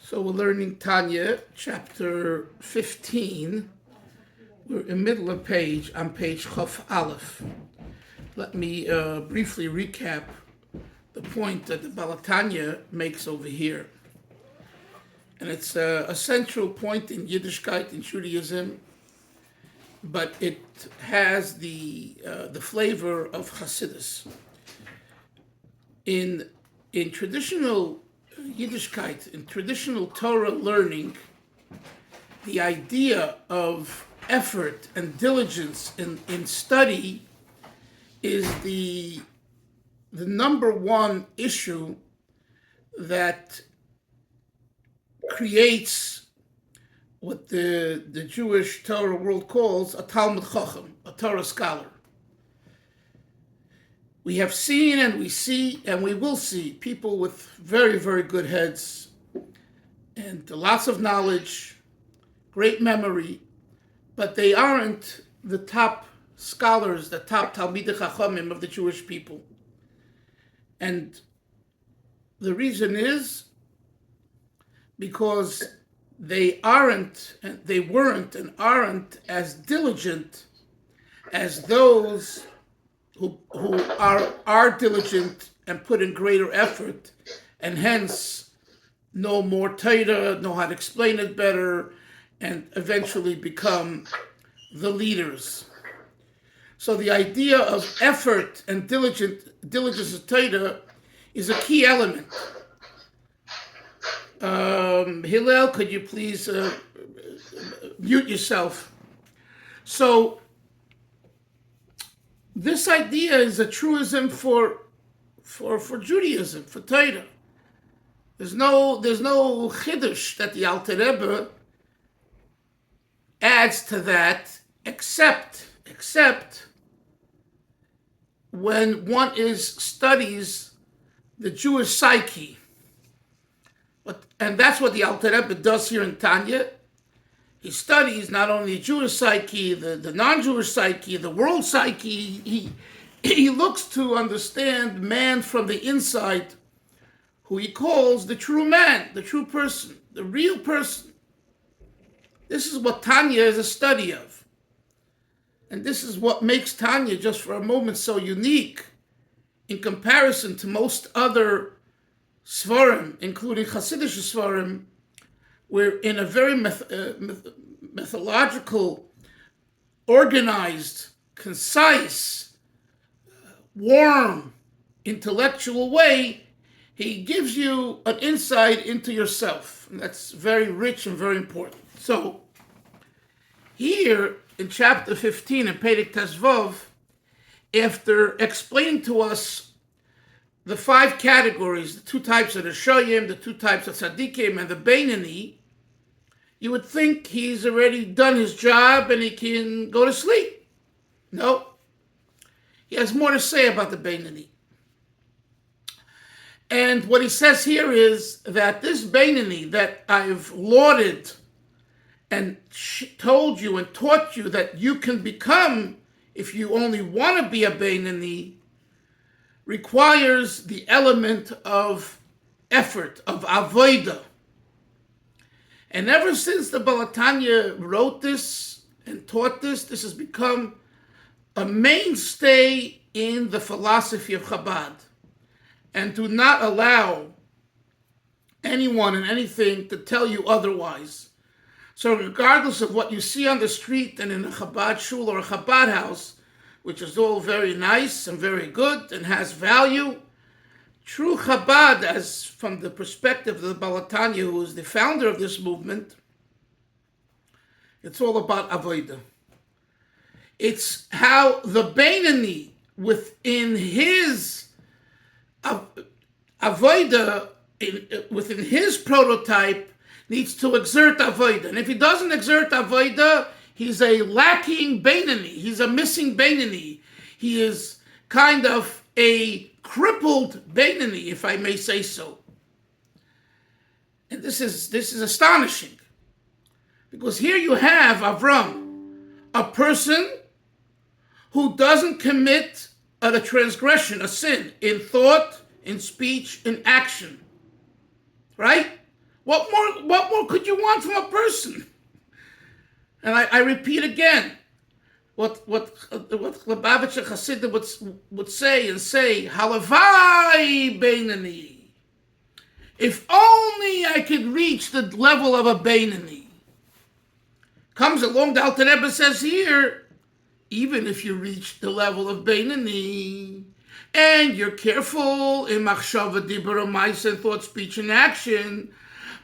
So we're learning Tanya, chapter 15. We're in the middle of page, on page Chof Aleph. Let me briefly recap the point that the Balatanya makes over here. And it's a central point in Yiddishkeit, in Judaism, but it has the flavor of Hasidus. In traditional Yiddishkeit, in traditional Torah learning, the idea of effort and diligence in study is the number one issue that creates what the Jewish Torah world calls a Talmud Chacham, a Torah scholar. We have seen and we see and we will see people with very, very good heads and lots of knowledge, great memory, but they aren't the top scholars, the top Talmidei Chachamim of the Jewish people. And the reason is because they weren't and aren't as diligent as those who are diligent and put in greater effort, and hence know more Torah, know how to explain it better, and eventually become the leaders. So the idea of effort and diligence of Torah is a key element. Hillel, could you please mute yourself? So this idea is a truism for Judaism, for Torah. There's no chiddush that the Alter Rebbe adds to that, except when one studies the Jewish psyche. And that's what the Alter Rebbe does here in Tanya. He studies not only the Jewish psyche, the non-Jewish psyche, the world psyche. He looks to understand man from the inside, who he calls the true man, the true person, the real person. This is what Tanya is a study of. And this is what makes Tanya, just for a moment, so unique in comparison to most other Svarim, including Hasidic Svarim. We're in a very methodological, organized, concise, warm, intellectual way. He gives you an insight into yourself. And that's very rich and very important. So, here in chapter 15 in Perek Tezvav, after explaining to us the 5 categories, the 2 types of the Shoyim, the 2 types of Tzaddikim, and the Beinani, you would think he's already done his job and he can go to sleep. No. He has more to say about the Beinani. And what he says here is that this Beinani that I've lauded and told you and taught you that you can become if you only want to be a Beinani, requires the element of effort, of avodah. And ever since the Balatanya wrote this and taught this, this has become a mainstay in the philosophy of Chabad. And do not allow anyone and anything to tell you otherwise. So regardless of what you see on the street and in a Chabad shul or a Chabad house, which is all very nice and very good and has value, true Chabad, as from the perspective of the Balatanya, who is the founder of this movement, it's all about avodah. It's how the Beinani within his avodah, within his prototype, needs to exert avodah. And if he doesn't exert avodah, he's a lacking Beinani. He's a missing Beinani. He is kind of a crippled Beinani, if I may say so. And this is astonishing. Because here you have Avram, a person who doesn't commit a transgression, a sin, in thought, in speech, in action. Right? What more could you want from a person? And I repeat again, what Lubavitcher Hasidim would say, Halavai Beinani. If only I could reach the level of a Beinani. Comes along, the Alter Rebbe says here, even if you reach the level of Beinani, and you're careful in Machshava, Dibur, Ma'aseh, and thought, speech, and action,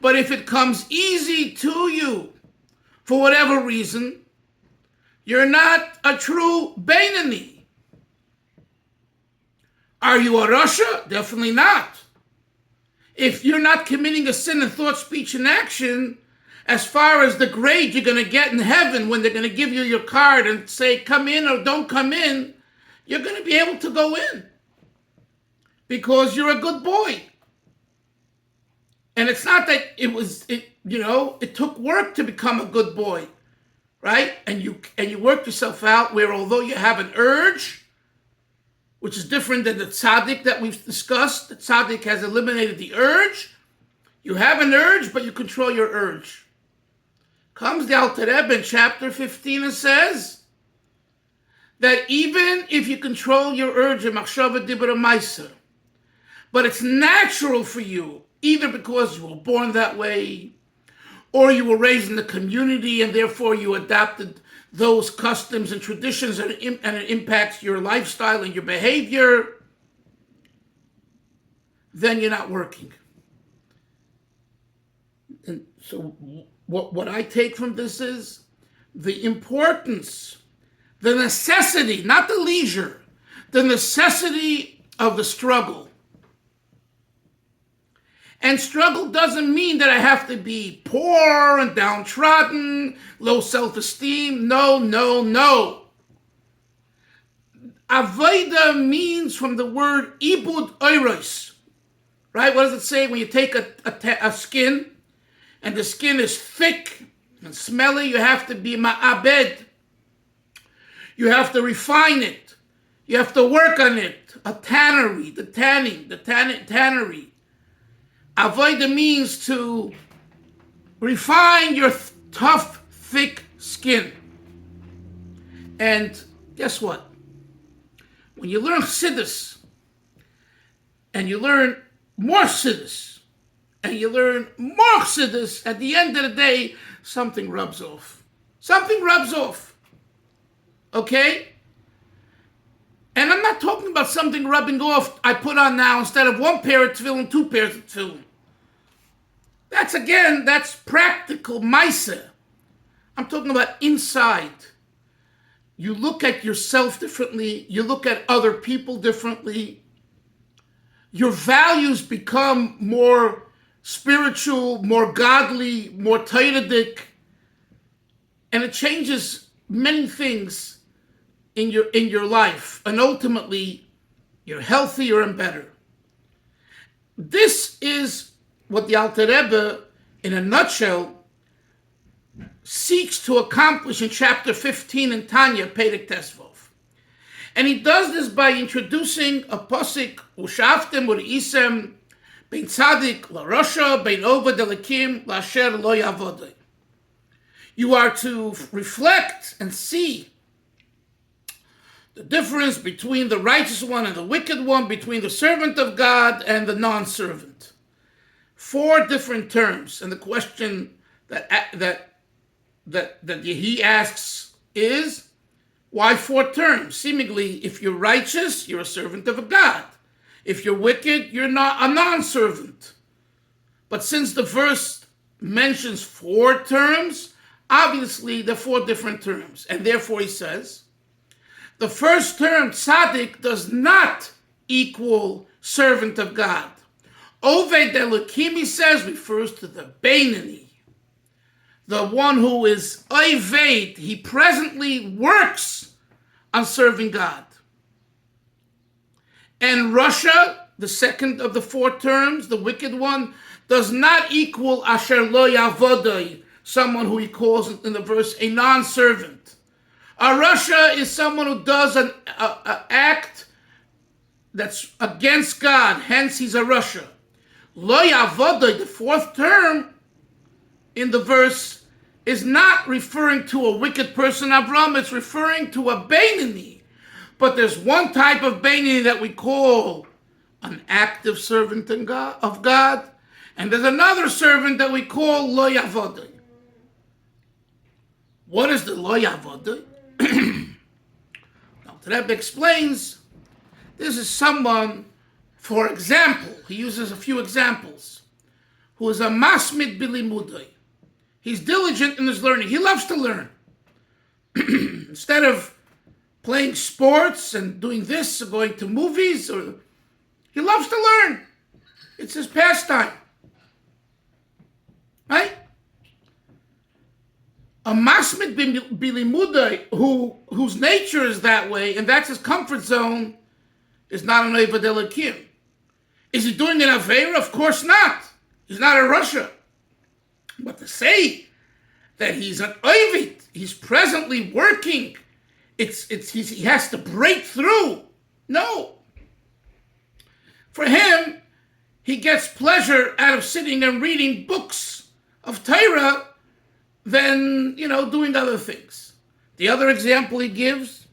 but if it comes easy to you, for whatever reason, you're not a true Beinani. Are you a Rasha? Definitely not. If you're not committing a sin in thought, speech, and action, as far as the grade you're going to get in heaven when they're going to give you your card and say, come in or don't come in, you're going to be able to go in because you're a good boy. And it's not that it took work to become a good boy, right? And you worked yourself out where although you have an urge, which is different than the tzaddik that we've discussed, the tzaddik has eliminated the urge. You have an urge, but you control your urge. Comes the Alter Rebbe in chapter 15 and says that even if you control your urge in Machshava, Dibur, Ma'aseh, but it's natural for you, either because you were born that way, or you were raised in the community and therefore you adopted those customs and traditions and it impacts your lifestyle and your behavior, then you're not working. And so what I take from this is the importance, the necessity, not the leisure, the necessity of the struggle. And struggle doesn't mean that I have to be poor and downtrodden, low self-esteem. No. Avodah means from the word ibud oiros, right? What does it say when you take a skin and the skin is thick and smelly? You have to be ma'abed. You have to refine it. You have to work on it. A tannery, the tannery. Avodah means to refine your tough, thick skin. And guess what? When you learn Chassidus, and you learn more Chassidus, and you learn more Chassidus, at the end of the day, something rubs off. Something rubs off. Okay? And I'm not talking about something rubbing off I put on now instead of one pair of tefillin, 2 pairs of tefillin. That's practical Ma'aseh. I'm talking about inside. You look at yourself differently. You look at other people differently. Your values become more spiritual, more godly, more Talmudic. And it changes many things in your life. And ultimately, you're healthier and better. This is what the Alter Rebbe, in a nutshell, seeks to accomplish in chapter 15 in Tanya, Perek Tesvov. And he does this by introducing a pasuk, Ushaftem u'reisem, bein tzadik l'rasha, bein oved elikim, la'asher lo yavodai. You are to reflect and see the difference between the righteous one and the wicked one, between the servant of God and the non-servant. 4 different terms. And the question that he asks is, why 4 terms? Seemingly, if you're righteous, you're a servant of God. If you're wicked, you're not a non-servant. But since the verse mentions 4 terms, obviously they're 4 different terms. And therefore he says, the first term, tzaddik, does not equal servant of God. Oved Elokim, he says, refers to the Beinani, the one who is Oved. He presently works on serving God. And Rasha, the second of the 4 terms, the wicked one, does not equal Asher Lo Yavodai, someone who he calls in the verse a non-servant. A Rasha is someone who does an act that's against God, hence he's a Rasha. Lo Yavodai, the 4th term, in the verse is not referring to a wicked person, Avram. It's referring to a Beinoni. But there's one type of Beinoni that we call an active servant of God, and there's another servant that we call Lo Yavodai. What is the Lo Yavodai? Now, the Rebbe explains, this is someone, for example, he uses a few examples, who is a masmid bilimudai. He's diligent in his learning. He loves to learn. Instead of playing sports and doing this or going to movies, or he loves to learn. It's his pastime. Right? A masmid bilimudai, whose nature is that way, and that's his comfort zone, is not an Oived Elokim. Is he doing an Aveira? Of course not. He's not a Russia. But to say that he's an Oived, he's presently working, he has to break through. No. For him, he gets pleasure out of sitting and reading books of Torah than, doing other things. The other example he gives,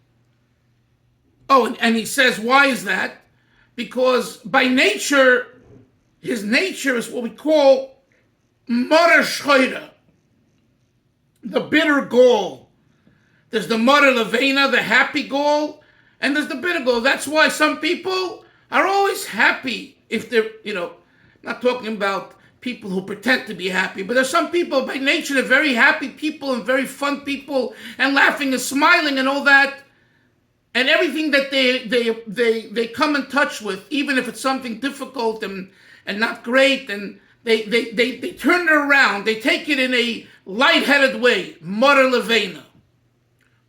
and he says, why is that? Because by nature, his nature is what we call Mara Shchoira, the bitter gall. There's the Mara Levena, the happy gall, and there's the bitter gall. That's why some people are always happy if they're, not talking about people who pretend to be happy, but there's some people by nature, they're very happy people and very fun people and laughing and smiling and all that. And everything that they come in touch with, even if it's something difficult and not great, and they turn it around. They take it in a lightheaded way. Mara Levena,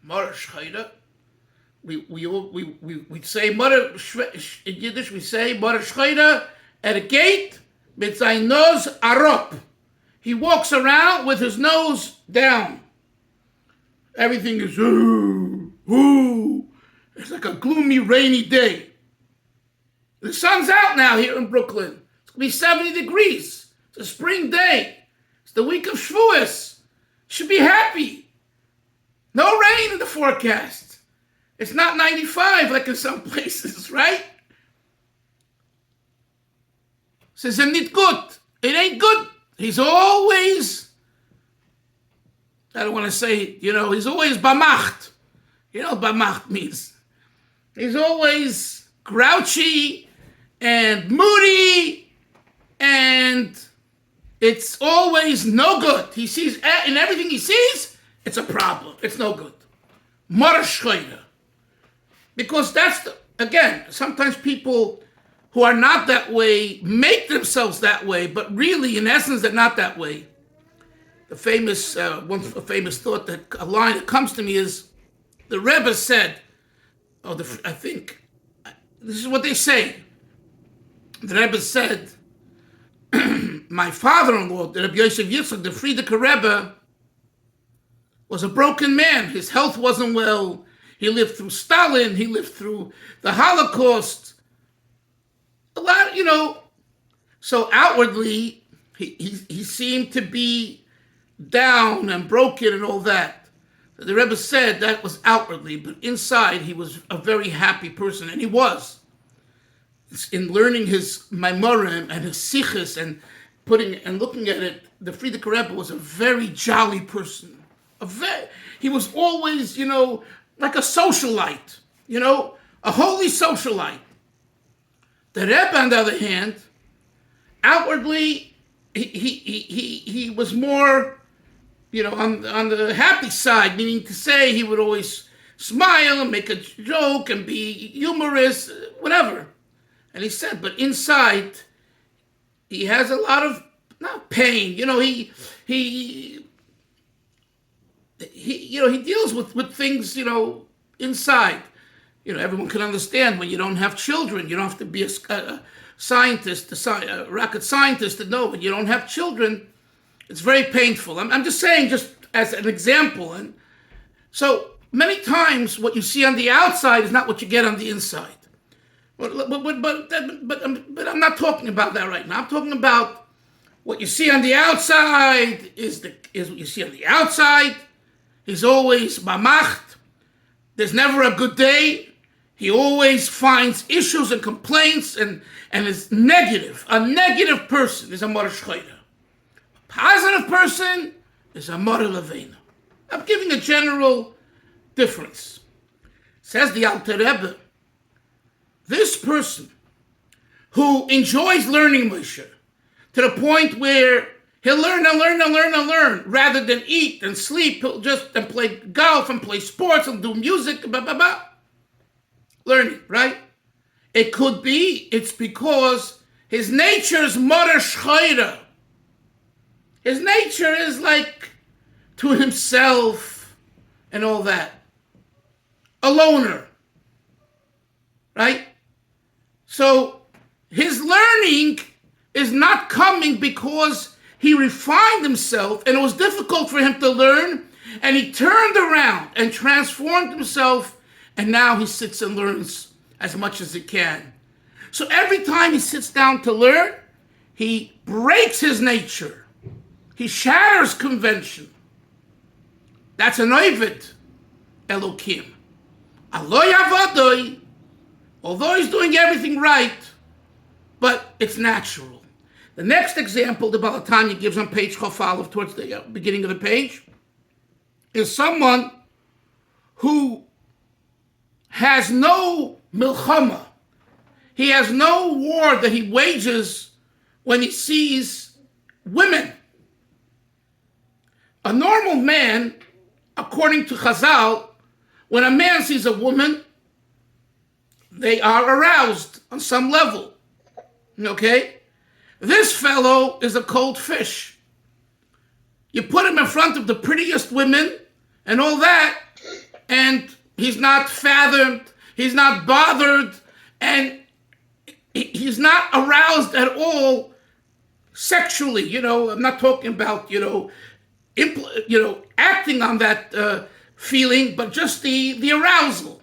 Mara Shchoira. We say Mara in Yiddish. We say Mara Shchoira at a gate. Mitzainoz arop. He walks around with his nose down. Everything is ooh. It's like a gloomy, rainy day. The sun's out now here in Brooklyn. It's going to be 70 degrees. It's a spring day. It's the week of Shavuos. Should be happy. No rain in the forecast. It's not 95 like in some places, right? Says, nicht gut. It ain't good. He's always, I don't want to say, he's always bamacht. You know what bamacht means? He's always grouchy and moody, and it's always no good. He sees, in everything he sees, it's a problem. It's no good. Mara Shchoira. Because again, sometimes people who are not that way make themselves that way, but really, in essence, they're not that way. The famous, a famous a line that comes to me is, the Rebbe said, I think, this is what they say. The Rebbe said, my father-in-law, the Rabbi Yosef Yitzchak, the Frierdiker Rebbe, was a broken man. His health wasn't well. He lived through Stalin. He lived through the Holocaust. A lot, So outwardly, he seemed to be down and broken and all that. The Rebbe said that was outwardly, but inside he was a very happy person, and he was. In learning his Maimorim and his Sichos and looking at it, the Frierdiker Rebbe was a very jolly person. He was always, like a socialite, a holy socialite. The Rebbe, on the other hand, outwardly, he was more, on the happy side, meaning to say he would always smile and make a joke and be humorous, whatever. And he said, but inside, he has a lot of, not pain, he deals with things, inside. Everyone can understand when you don't have children, you don't have to be a scientist, a rocket scientist to know when you don't have children, it's very painful. I'm just saying, just as an example. And so many times what you see on the outside is not what you get on the inside. But I'm not talking about that right now. I'm talking about What you see on the outside is what you see on the outside. He's always bamacht. There's never a good day. He always finds issues and complaints and is negative. A negative person is a Mara Shchayra. A positive person is a Mara Leveina. I'm giving a general difference. Says the Alter Rebbe, this person who enjoys learning Moshe to the point where he'll learn and learn and learn and learn rather than eat and sleep. He'll just and play golf and play sports and do music, blah, blah, blah. Learning, right? It could be it's because his nature is Mara Shchayra. His nature is like to himself and all that. A loner, right? So his learning is not coming because he refined himself and it was difficult for him to learn, and he turned around and transformed himself, and now he sits and learns as much as he can. So every time he sits down to learn, he breaks his nature. He shatters convention. That's an Ovid Elokim. Aloy Avadoi, although he's doing everything right, but it's natural. The next example the Balatanya gives on page Chofalev, towards the beginning of the page, is someone who has no milchama. He has no war that he wages when he sees women. A normal man, according to Chazal, when a man sees a woman, they are aroused on some level. Okay? This fellow is a cold fish. You put him in front of the prettiest women and all that, and he's not fathomed, he's not bothered, and he's not aroused at all sexually. I'm not talking about, acting on that feeling, but just the arousal.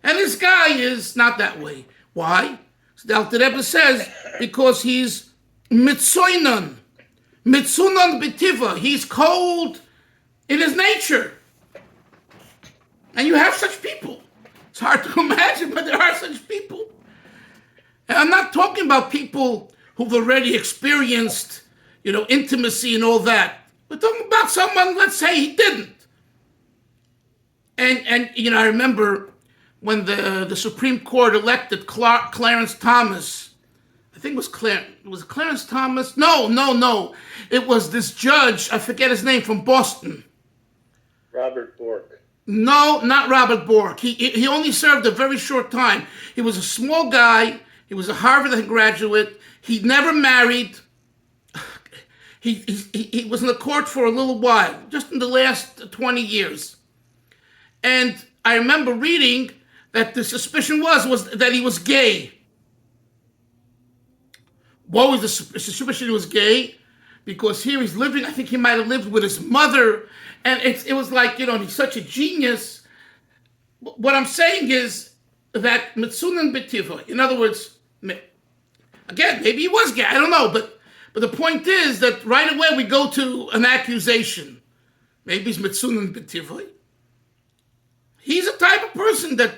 And this guy is not that way. Why? So the Alter Rebbe says, because he's mitzoinon betiva. He's cold in his nature. And you have such people. It's hard to imagine, but there are such people. And I'm not talking about people who've already experienced, intimacy and all that. We're talking about someone, let's say he didn't. And I remember when the Supreme Court elected Clarence Thomas. I think it was Clarence Thomas? No. It was this judge, I forget his name, from Boston. Robert Bork. No, not Robert Bork. He only served a very short time. He was a small guy. He was a Harvard graduate. He never married. He was in the court for a little while, just in the last 20 years. And I remember reading that the suspicion was that he was gay. What was the suspicion he was gay? Because here he's living, I think he might have lived with his mother, and it was like, he's such a genius. What I'm saying is that Mitzunan Betiva, in other words, again, maybe he was gay, I don't know, but the point is that right away we go to an accusation. Maybe he's Mitzunan Betiva. He's a type of person that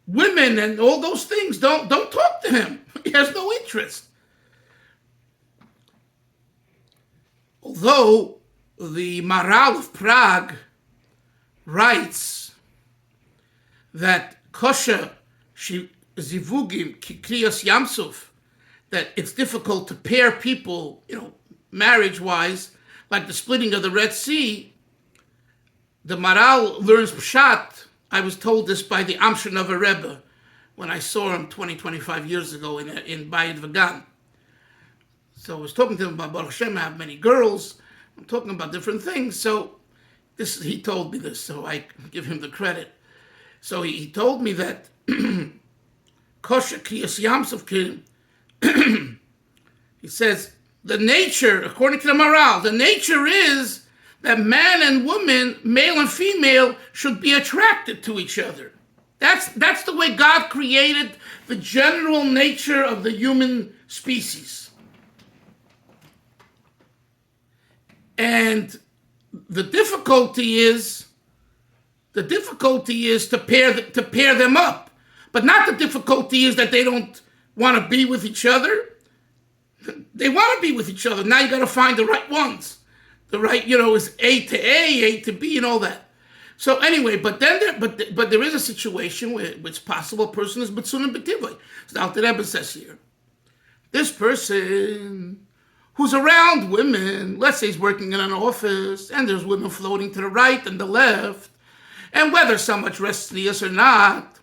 women and all those things don't talk to him. He has no interest. Although the Maral of Prague writes that kosher zivugim kikriyas yamsuf, that it's difficult to pair people, marriage-wise, like the splitting of the Red Sea, the Maral learns Pshat. I was told this by the Amshinover Rebbe when I saw him 25 years ago in Bayit Vagan. So I was talking to him about Baruch Hashem, I have many girls. I'm talking about different things. So he told me this, so I give him the credit. So he told me that kosher kriyas yamsuf kirim. He says the nature, according to the Maral, the nature is that man and woman, male and female, should be attracted to each other. That's the way God created the general nature of the human species. And the difficulty is to pair them up. But not the difficulty is that they don't want to be with each other. They want to be with each other. Now you got to find the right ones. The right, is A to A to B, and all that. So anyway, but there is a situation where it's possible a person is B'tzunim B'tivoi. So now the Rebbe says here, this person who's around women, let's say he's working in an office, and there's women floating to the right and the left, and whether so much restless or not,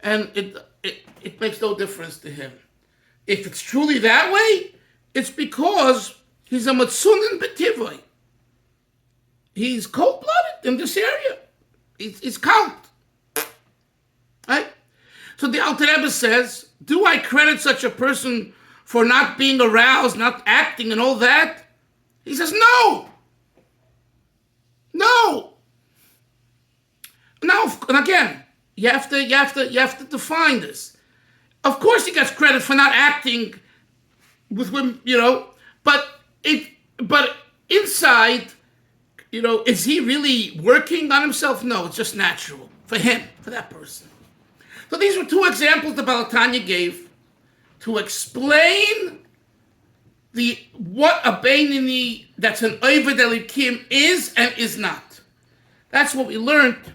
and it makes no difference to him. If it's truly that way, it's because he's a Matzunin B'tivoi. He's cold-blooded in this area. He's count. Right? So the Alter Rebbe says, do I credit such a person for not being aroused, not acting and all that? He says, no. No. Now, and again, you have to define this. Of course he gets credit for not acting with women, but inside, is he really working on himself? No, it's just natural for him, for that person. So these were two examples the Baal Tanya gave to explain what a Beinoni that's an Oved Elikim is and is not. That's what we learned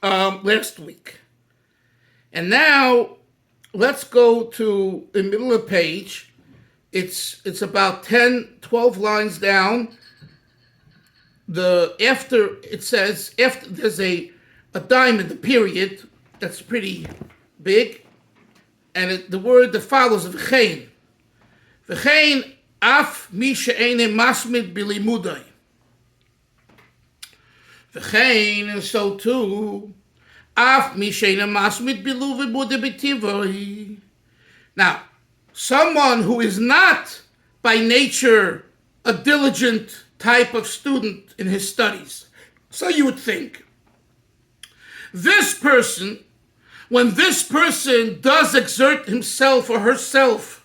last week. And now let's go to the middle of the page. It's about 10, 12 lines down. After there's a diamond, a period that's pretty big, and the word that follows is v'chein. V'chein af mi she'ene masmid bilimudai. V'chein, and so too, af mi she'ene masmid bilu v'bude b'tivoi. Now, someone who is not by nature a diligent type of student in his studies. So you would think, this person, when this person does exert himself or herself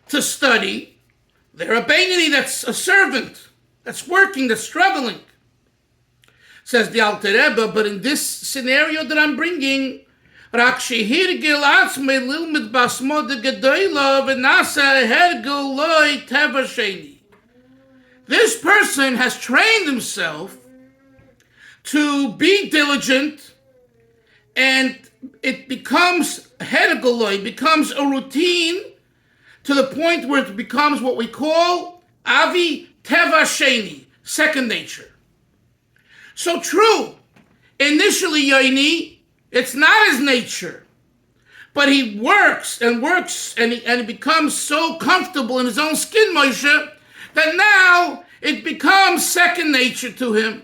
to study, they're a Beinoni that's a servant, that's working, that's struggling. Says the Alter Rebbe, but in this scenario that I'm bringing, Rak shehirgil atzmei lilmid basmo de gedoyla v'nasa hergil loy teva sheni. This person has trained himself to be diligent, and it becomes hergoloi, becomes a routine to the point where it becomes what we call avi teva sheni, second nature. So true, initially Yoini, it's not his nature, but he works and he becomes so comfortable in his own skin, Moshe, that now it becomes second nature to him.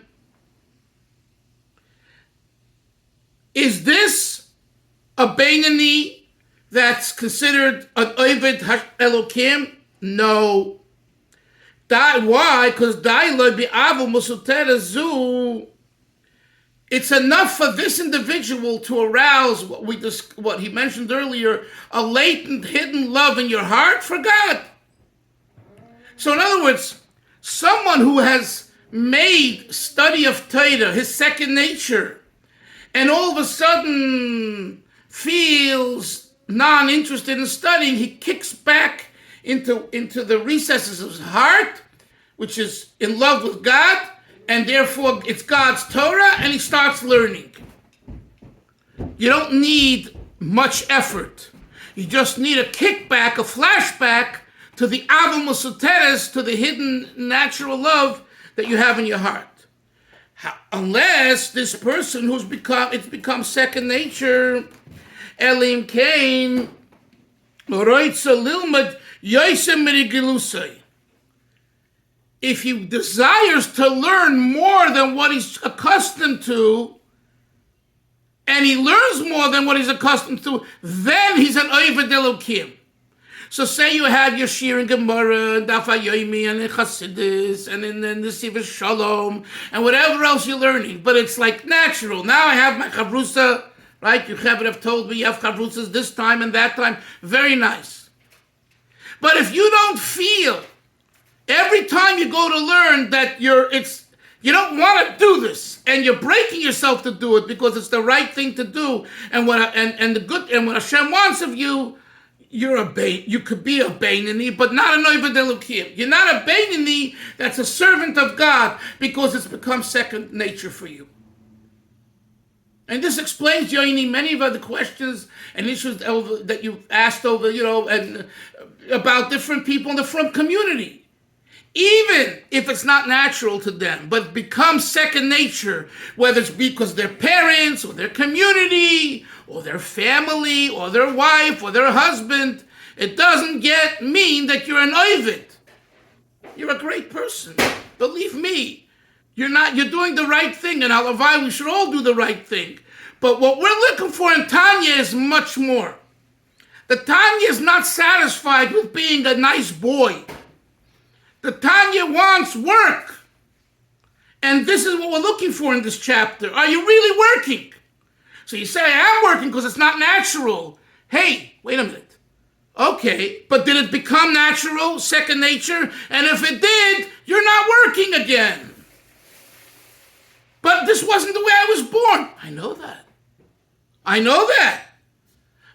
Is this a Beinoni that's considered an Oved Elokim? No. Why? Because it's enough for this individual to arouse what he mentioned earlier, a latent, hidden love in your heart for God. So in other words, someone who has made study of Torah his second nature, and all of a sudden feels non-interested in studying, he kicks back into the recesses of his heart, which is in love with God, and therefore it's God's Torah, and he starts learning. You don't need much effort. You just need a kickback, a flashback to the Ava Musateres, to the hidden natural love that you have in your heart. Unless this person it's become second nature, Elim Kain, Roitza Lilmad, Yosem Merigilusai. If he desires to learn more than what he's accustomed to, and he learns more than what he's accustomed to, then he's an Oved Elokim. So say you have your Shir and Gemara, and Daf HaYomi, and in Chassidus, and in the Siva Shalom, and whatever else you're learning. But it's like natural. Now I have my Chavrusa, right? You have told me you have Chavrusas this time and that time. Very nice. But if you don't feel Every time you go to learn that you don't want to do this, and you're breaking yourself to do it because it's the right thing to do, and what Hashem wants of you, you could be a Beinani, but not a Oived Elokim. You're not a Beinani that's a servant of God because it's become second nature for you. And this explains, Yoini, many of the questions and issues that you've asked over, and about different people in the Frum community. Even if it's not natural to them, but becomes second nature, whether it's because their parents or their community or their family or their wife or their husband, it doesn't mean that you're an oived. You're a great person. Believe me, you're doing the right thing, and halavai, we should all do the right thing. But what we're looking for in Tanya is much more. The Tanya is not satisfied with being a nice boy. The Tanya wants work. And this is what we're looking for in this chapter. Are you really working? So you say, I am working because it's not natural. Hey, wait a minute. Okay, but did it become natural, second nature? And if it did, you're not working again. But this wasn't the way I was born. I know that.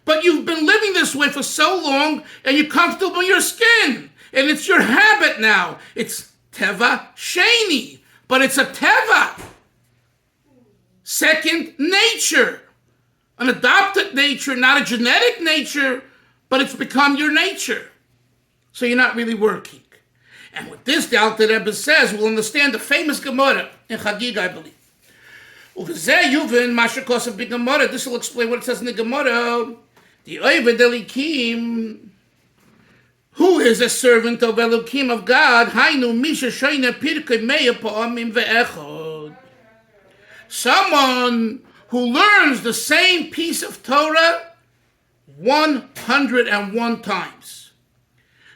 But you've been living this way for so long, and you're comfortable in your skin. And it's your habit now. It's Teva Sheni, but it's a Teva. Second nature. An adopted nature, not a genetic nature, but it's become your nature. So you're not really working. And with this, the Alter Rebbe says, we'll understand the famous Gemara in Chagig, I believe. This will explain what it says in the Gemara. The Oived Elikim, who is a servant of Elokim of God, Hainu Misha Shoyne Pirkei Meya Pa'amim Ve'echod. Someone who learns the same piece of Torah 101 times.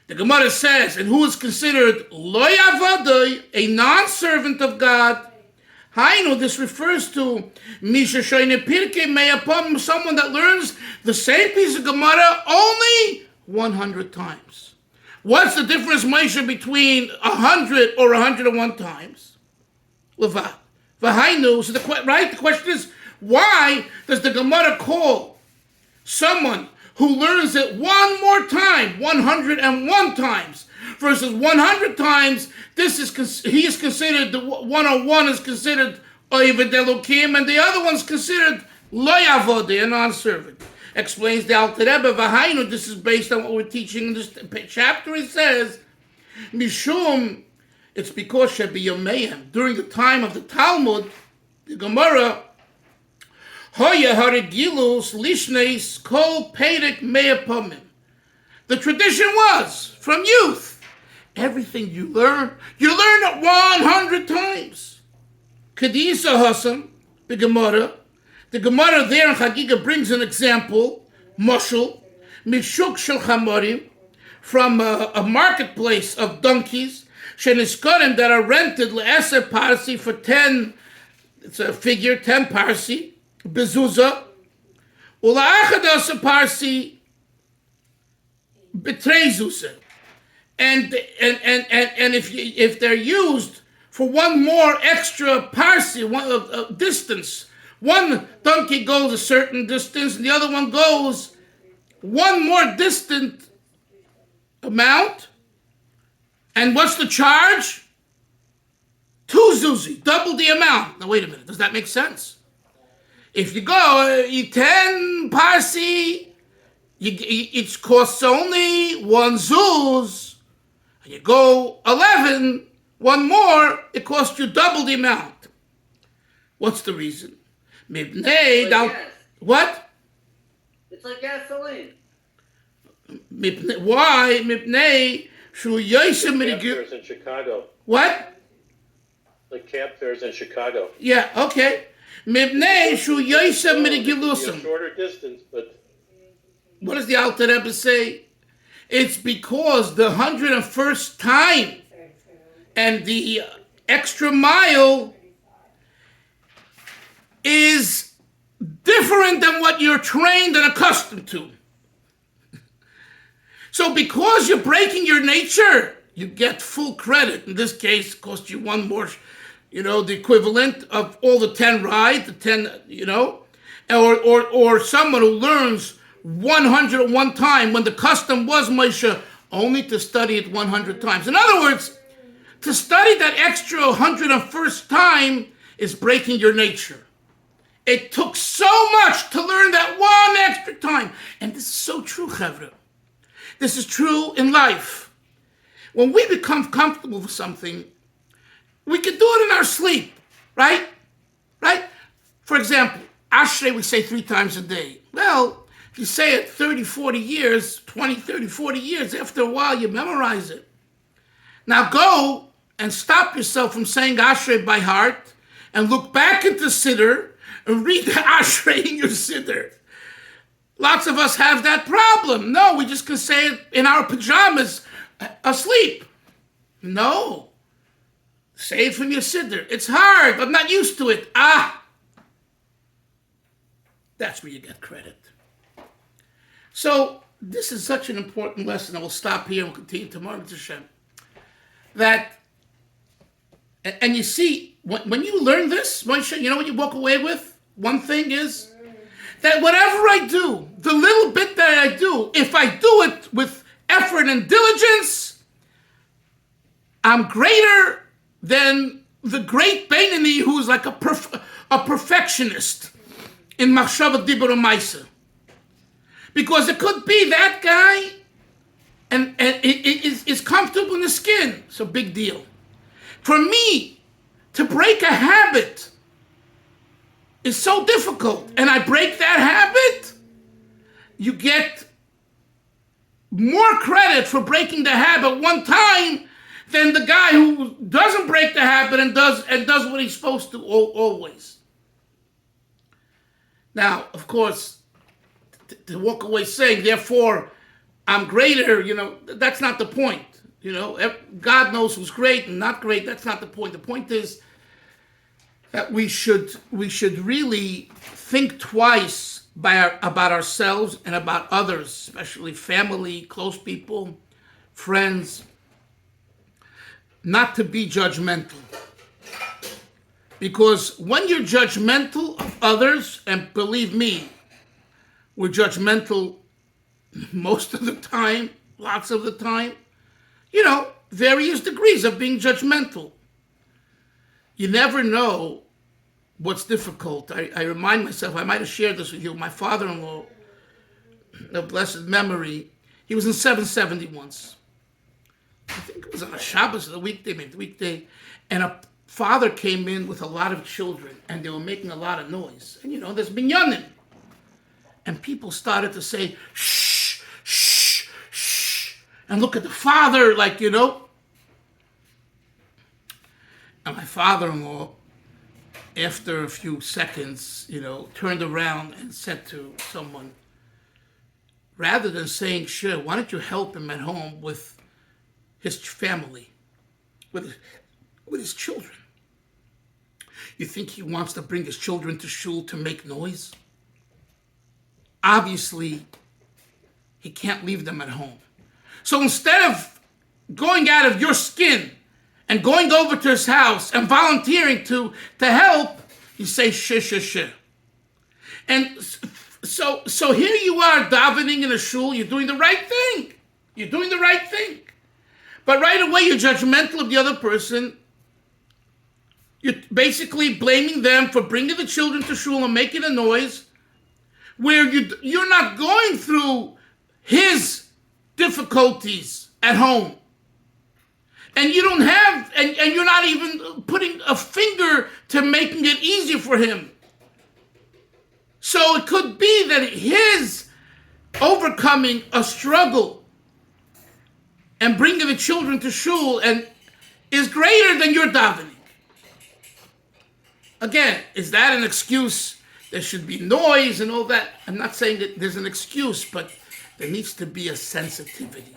The Gemara says, and who is considered Lo Yavadoi, a non-servant of God. Hainu, this refers to Misha Shoyne Pirkei Meya Pa'amim, someone that learns the same piece of Gemara only 100 times. What's the difference, Moshe, between 100 or 101 times? Levad. V'hainu. So the question is, why does the Gemara call someone who learns it one more time, 101 times, versus 100 times? He is considered, the 101 is considered Oived Elokim, and the other one's considered Lo Yavodeh, a non-servant. Explains the Alter Rebbe, V'hainu, this is based on what we're teaching in this chapter. It says, Mishum, it's because Shebi Yomeim, during the time of the Talmud, the Gemara, Hoya Harigilus Lishneis Kol Perek Meya Pamim. The tradition was, from youth, everything you learn it 100 times. Kedisa Hasam, the Gemara, there in Chagiga brings an example, Moshul, Mishuk Shel Chamorim, from a marketplace of donkeys, Sheniskorim, that are rented Le'eser Parsi for 10, it's a figure, 10 Parsi, Bezuza, Ula'achadasa Parsi, Betrezusa. And if they're used for one more extra Parsi, one distance, one donkey goes a certain distance, and the other one goes one more distant amount. And what's the charge? 2 zuzi, double the amount. Now wait a minute, does that make sense? If you go 10 parsi, it costs only 1 zuz. And you go 11, one more, it costs you double the amount. What's the reason? What? It's like gasoline. Why? Camp fairs in Chicago. What? Like camp fairs in Chicago. Yeah, okay. It's a shorter distance, but... What does the Alter Rebbe say? It's because the 101st time and the extra mile is different than what you're trained and accustomed to. So because you're breaking your nature, you get full credit. In this case, it costs you one more, the equivalent of all the 10 rides, the 10, or someone who learns 101 time when the custom was, Moshe, only to study it 100 times. In other words, to study that extra 101st time is breaking your nature. It took so much to learn that one extra time. And this is so true, Chevra. This is true in life. When we become comfortable with something, we can do it in our sleep, right? Right? For example, Ashrei we say 3 times a day. Well, if you say it 30, 40 years, 20, 30, 40 years, after a while you memorize it. Now go and stop yourself from saying Ashrei by heart and look back into Siddur and read the Ashrei in your Siddur. Lots of us have that problem. No, we just can say it in our pajamas asleep. No. Say it from your Siddur. It's hard. I'm not used to it. That's where you get credit. So this is such an important lesson. I will stop here and we'll continue tomorrow with Hashem. And you see, when you learn this, Moshe, you know what you walk away with? One thing is that whatever I do, the little bit that I do, if I do it with effort and diligence, I'm greater than the great Beinoni who's like a perfectionist in Machshava Dibur Maisa. Because it could be that guy and it is comfortable in the skin. So big deal. For me to break a habit is so difficult, and I break that habit, you get more credit for breaking the habit one time than the guy who doesn't break the habit and does what he's supposed to always. Now, of course, to walk away saying, therefore, I'm greater, that's not the point. God knows who's great and not great. That's not the point. The point is that we should really think twice about ourselves and about others, especially family, close people, friends, not to be judgmental. Because when you're judgmental of others, and believe me, we're judgmental most of the time, lots of the time, various degrees of being judgmental. You never know what's difficult. I remind myself, I might have shared this with you, my father-in-law, of blessed memory, he was in 770 once. I think it was on a Shabbos or the weekday, and a father came in with a lot of children, and they were making a lot of noise. And there's binyanim. And people started to say, shh, shh, shh, and look at the father, And my father-in-law, after a few seconds, turned around and said to someone, rather than saying, sure, why don't you help him at home with his family, with his children? You think he wants to bring his children to shul to make noise? Obviously, he can't leave them at home. So instead of going out of your skin and going over to his house and volunteering to help, you say, shh. And so here you are davening in a shul, you're doing the right thing. But right away you're judgmental of the other person. You're basically blaming them for bringing the children to shul and making a noise where you're not going through his difficulties at home. And you don't have, and you're not even putting a finger to making it easier for him. So it could be that his overcoming a struggle and bringing the children to shul and is greater than your davening. Again, is that an excuse? There should be noise and all that. I'm not saying that there's an excuse, but there needs to be a sensitivity.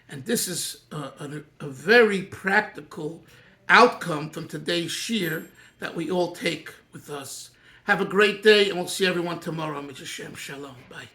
And this is a very practical outcome from today's shir that we all take with us. Have a great day, and we'll see everyone tomorrow. Mitzvah Shem Shalom. Bye.